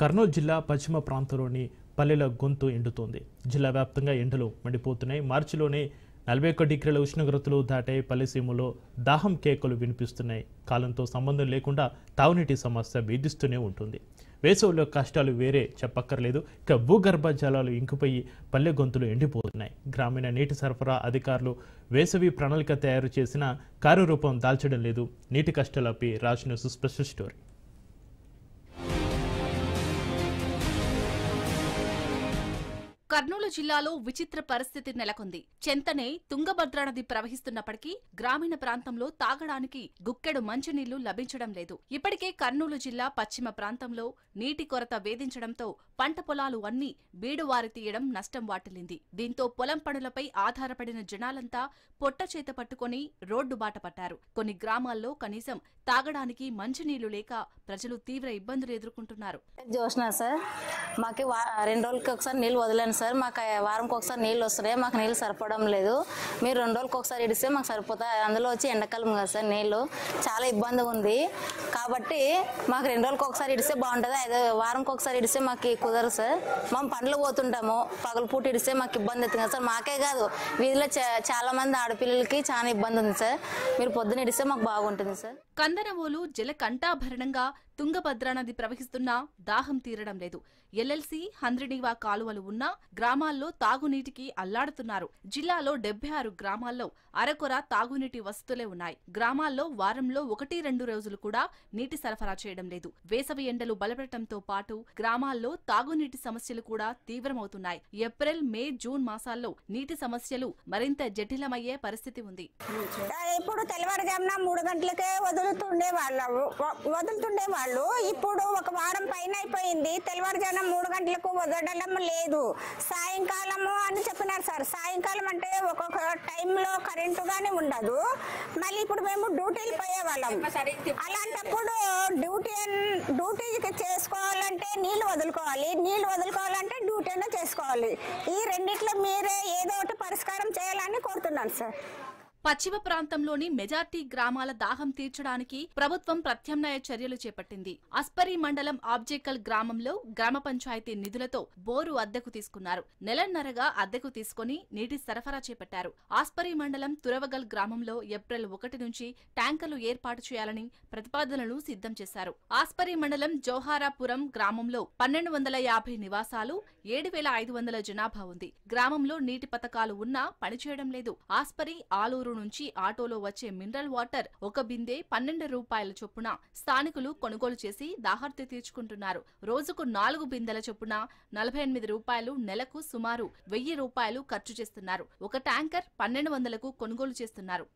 కర్నూలు జిల్లా పశ్చిమ ప్రాంతంలోని పల్లెల గొంతు ఎండుతోంది. జిల్లా వ్యాప్తంగా ఎండలు మండిపోతున్నాయి. మార్చిలోనే 41 డిగ్రీల ఉష్ణోగ్రతలు దాటే పల్లెసీమలో దాహం కేకలు వినిపిస్తున్నాయి. కాలంతో సంబంధం లేకుండా తాగునీటి సమస్య వేధిస్తూనే ఉంటుంది. వేసవిలో కష్టాలు వేరే చెప్పక్కర్లేదు. ఇక భూగర్భ జలాలు ఇంకిపోయి పల్లె గొంతులు ఎండిపోతున్నాయి. గ్రామీణ నీటి సరఫరా అధికారులు వేసవి ప్రణాళిక తయారు చేసిన కార్యరూపం దాల్చడం లేదు. నీటి కష్టాలపై Raj news special story. Kurnool జిల్లాలో విచిత్ర పరిస్థితి నెలకొంది. చెంతనే తుంగభద్ర నది ప్రవహిస్తున్నప్పటికీ గ్రామీణ ప్రాంతంలో తాగడానికి గుక్కెడు మంచినీళ్లు లభించడం లేదు. ఇప్పటికే కర్నూలు జిల్లా పశ్చిమ ప్రాంతంలో నీటి కొరత వేధించడంతో పంట పొలాలు అన్నీ బీడువారి తీయడం నష్టం వాటిల్లింది. దీంతో పొలం పనులపై ఆధారపడిన జనాలంతా పొట్ట చేత పట్టుకుని రోడ్డు బాట పట్టారు. కొన్ని గ్రామాల్లో కనీసం తాగడానికి మంచినీళ్లు లేక ప్రజలు తీవ్ర ఇబ్బందులు ఎదుర్కొంటున్నారు. జోష్నా సార్, మాకు 2 రోజులకి ఒకసారి నీళ్ళు వదిలేను సార్. మాకు వారంకి ఒకసారి నీళ్ళు వస్తున్నాయి. మాకు నీళ్ళు సరిపోవడం లేదు. మీరు 2 రోజులకి ఒకసారి ఇడిస్తే మాకు సరిపోతాయి. అందులో వచ్చి ఎండాకాలం కదా సార్, నీళ్ళు చాలా ఇబ్బంది ఉంది. కాబట్టి మాకు 2 రోజులకి ఒకసారి ఇడిస్తే బాగుంటుంది. వారంకి ఒకసారి ఇడిస్తే మాకు కుదరదు సార్. మేము పండ్లు పోతుంటాము. పగలు పూట ఇడిస్తే మాకు ఇబ్బంది అవుతుంది కదా సార్. మాకే కాదు, వీధిలో చాలా మంది ఆడపిల్లలకి చాలా ఇబ్బంది ఉంది సార్. మీరు పొద్దున ఇడిస్తే మాకు బాగుంటుంది సార్. కందనవోలు జల కంఠాభరణంగా తుంగభద్ర నది ప్రవహిస్తున్నా దాహం తీరడం లేదు. ఎల్ఎల్సి హంద్రినీవా కాలువలు ఉన్నా గ్రామాల్లో తాగునీటికి అల్లాడుతున్నారు. జిల్లాలో 76 గ్రామాల్లో అరకొర తాగునీటి వసతులే ఉన్నాయి. గ్రామాల్లో వారంలో 1-2 రోజులు కూడా నీటి సరఫరా చేయడం లేదు. వేసవి ఎండలు బలపడటంతో పాటు గ్రామాల్లో తాగునీటి సమస్యలు కూడా తీవ్రమవుతున్నాయి. ఏప్రిల్, మే, జూన్ మాసాల్లో నీటి సమస్యలు మరింత జటిలమయ్యే పరిస్థితి ఉంది. ఇప్పుడు తెల్లవారుజామున 3 గంటలకే వదులుతుండే వాళ్ళు ఇప్పుడు ఒక వారం పైన అయిపోయింది. తెల్లవారుజామున 3 గంటలకు వదలడం లేదు. సాయంకాలము అని చెప్పినారు సార్. సాయంకాలం అంటే ఒక్కొక్క టైంలో కరెంటు గానీ ఉండదు. మళ్ళీ ఇప్పుడు మేము డ్యూటీలు పోయేవాళ్ళం. అలాంటప్పుడు డ్యూటీకి చేసుకోవాలంటే నీళ్లు వదులుకోవాలి. నీళ్లు వదులుకోవాలంటే డ్యూటీనే చేసుకోవాలి. ఈ రెండిట్లో మీరే ఏదో ఒకటి పరిష్కారం చేయాలని కోరుతున్నాను సార్. పశ్చిమ ప్రాంతంలోని మెజార్టీ గ్రామాల దాహం తీర్చడానికి ప్రభుత్వం ప్రత్యామ్నాయ చర్యలు చేపట్టింది. అస్పరి మండలం ఆబ్జేకల్ గ్రామంలో గ్రామ పంచాయతీ నిధులతో బోరు అద్దెకు తీసుకున్నారు. నెలన్నరగా అద్దెకు తీసుకుని నీటి సరఫరా చేపట్టారు. ఆస్పరి మండలం తురవగల్ గ్రామంలో ఏప్రిల్ 1 నుంచి ట్యాంకర్లు ఏర్పాటు చేయాలని ప్రతిపాదనలు సిద్ధం చేశారు. ఆస్పరి మండలం జౌహారాపురం గ్రామంలో 1250 నివాసాలు, 7500 జనాభా ఉంది. గ్రామంలో నీటి పథకాలు ఉన్నా పనిచేయడం లేదు. ఆస్పరి, ఆలూరు నుంచి ఆటోలో వచ్చే మినరల్ వాటర్ ఒక బిందె 12 రూపాయల చొప్పున స్థానికులు కొనుగోలు చేసి దాహార్తి తీర్చుకుంటున్నారు. రోజుకు 4 బిందెల చొప్పున 48 రూపాయలు, నెలకు సుమారు 1000 రూపాయలు ఖర్చు చేస్తున్నారు. ఒక ట్యాంకర్ 1200కు కొనుగోలు చేస్తున్నారు.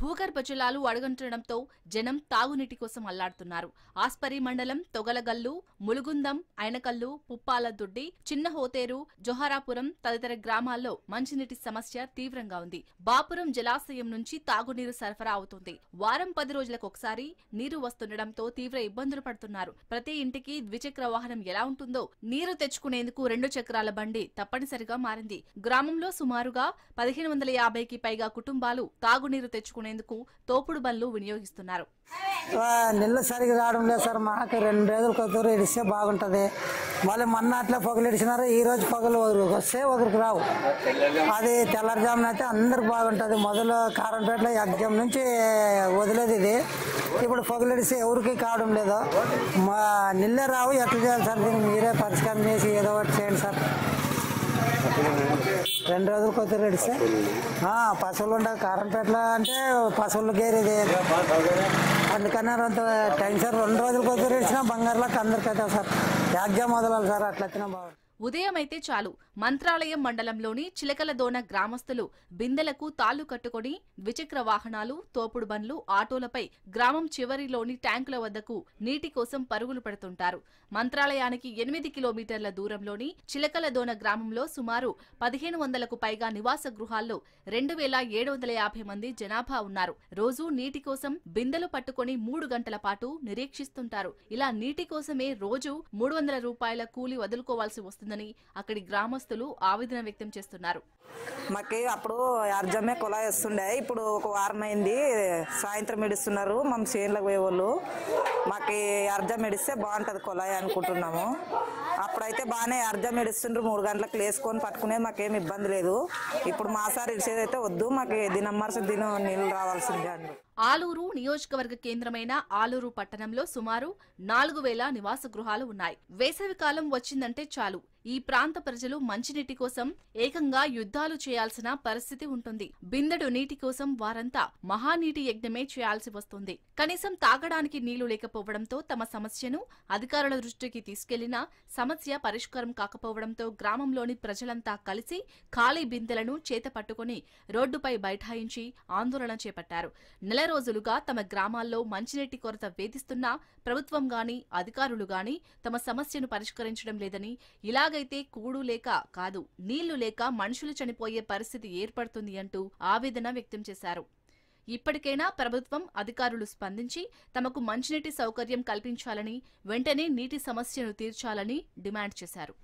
భూగర్భ జలాలు అడుగంటడంతో జనం తాగునీటి కోసం అల్లాడుతున్నారు. ఆస్పరి మండలం తొగలగల్లు, ములుగుందం, ఐనకల్లు, పుప్పాల దొడ్డి, చిన్న హోతేరు, జొహారాపురం తదితర గ్రామాల్లో మంచినీటి సమస్య తీవ్రంగా ఉంది. బాపురం జలాశయం నుంచి తాగునీరు సరఫరా అవుతుంది. వారం 10 రోజులకు ఒకసారి నీరు వస్తుండటంతో తీవ్ర ఇబ్బందులు పడుతున్నారు. ప్రతి ఇంటికి ద్విచక్ర వాహనం ఎలా ఉంటుందో నీరు తెచ్చుకునేందుకు 2 చక్రాల బండి తప్పనిసరిగా మారింది. గ్రామంలో సుమారుగా 1550కి పైగా కుటుంబాలు తాగునీరు తెచ్చుకునేందుకు తోపుడు బండ్లు వినియోగిస్తున్నారు. నీళ్ళు సరిగ్గా రావడం లేదు సార్. మాకు 2 రోజులకు ఒకరు ఇడిస్తే బాగుంటుంది. మళ్ళీ మొన్న అట్లా పొగలు ఇడిచినారు. ఈ రోజు పొగలు ఒకరికి వస్తే ఒకరికి రావు. అది తెల్లవారుజామున అయితే అందరికి బాగుంటుంది. మొదలు కారంపేటలో ఎగ్జామ్ నుంచి వదిలేదు ఇది. ఇప్పుడు పొగలు ఇడిస్తే ఎవరికి కావడం లేదు. మా నీళ్ళే రావు. ఎట్లా చేయాలి సార్? దీన్ని మీరే పరిష్కారం చేసి ఏదో ఒకటి చేయండి సార్. 2 రోజులకు ఒకరు ఇడిస్తే పశువులు ఉండవు. కారంపేటలో అంటే పశువులు గేరేది. అందుకని అంత టైం సార్. 2 రోజులకు ఒకరు ఇచ్చినా బంగారులకు అందరికి అవుతాం సార్. ఎగ్జామ్ వదలాలి సార్. అట్లయితేనే బాగుంది. ఉదయం అయితే చాలు మంత్రాలయం మండలంలోని చిలకలదోన గ్రామస్తులు బిందెలకు తాళ్లు కట్టుకుని ద్విచక్ర వాహనాలు, తోపుడు బండ్లు, ఆటోలపై గ్రామం చివరిలోని ట్యాంకుల వద్దకు నీటి కోసం పరుగులు పెడుతుంటారు. మంత్రాలయానికి 8 కిలోమీటర్ల దూరంలోని చిలకలదోన గ్రామంలో సుమారు 1500కు పైగా నివాస గృహాల్లో 2750 మంది జనాభా ఉన్నారు. రోజూ నీటి కోసం బిందెలు పట్టుకుని 3 గంటల పాటు నిరీక్షిస్తుంటారు. ఇలా నీటి కోసమే రోజు 300 రూపాయల కూలి వదులుకోవాల్సి వస్తుంది. వస్తుందని అక్కడి గ్రామస్తులు ఆవేదన వ్యక్తం చేస్తున్నారు. మాకు అప్పుడు అర్జమే కుళాయి వస్తుండే, ఇప్పుడు ఒక వారం అయింది సాయంత్రం ఇడుస్తున్నారు. మా చేనులకు పోయే వాళ్ళు మాకు అర్జం ఇడిస్తే బాగుంటుంది కుళాయి అనుకుంటున్నాము. అప్పుడైతే బాగానే అర్జం ఇడుస్తుండ్రు, 3 గంటలకు లేసుకొని పట్టుకునే మాకేం ఇబ్బంది లేదు. ఇప్పుడు మాసారి ఇడిచేదైతే వద్దు, మాకు దినమ్మర్సి దినం నీళ్ళు రావాల్సిందే అండి. ఆలూరు నియోజకవర్గ కేంద్రమైన ఆలూరు పట్టణంలో సుమారు 4000 నివాస గృహాలు ఉన్నాయి. వేసవికాలం వచ్చిందంటే చాలు ఈ ప్రాంత ప్రజలు మంచినీటి కోసం ఏకంగా యుద్ధాలు చేయాల్సిన పరిస్థితి ఉంటుంది. బిందెడు నీటి కోసం వారంతా మహానీటి యజ్ఞమే చేయాల్సి వస్తుంది. కనీసం తాగడానికి నీళ్లు లేకపోవడంతో తమ సమస్యను అధికారుల దృష్టికి తీసుకెళ్లినా సమస్య పరిష్కారం కాకపోవడంతో గ్రామంలోని ప్రజలంతా కలిసి ఖాళీ బిందెలను చేత పట్టుకుని రోడ్డుపై బైఠాయించి ఆందోళన చేపట్టారు. నెల రోజులుగా తమ గ్రామాల్లో మంచినీటి కొరత వేధిస్తున్నా ప్రభుత్వం గాని అధికారులు గాని తమ సమస్యను పరిష్కరించడం లేదని, ఇలాగైతే కూడు లేక కాదు నీళ్లు లేక మనుషులు చనిపోయే పరిస్థితి ఏర్పడుతుంది అంటూ ఆవేదన వ్యక్తం చేశారు. ఇప్పటికైనా ప్రభుత్వం అధికారులు స్పందించి తమకు మంచినీటి సౌకర్యం కల్పించాలని, వెంటనే నీటి సమస్యను తీర్చాలని డిమాండ్ చేశారు.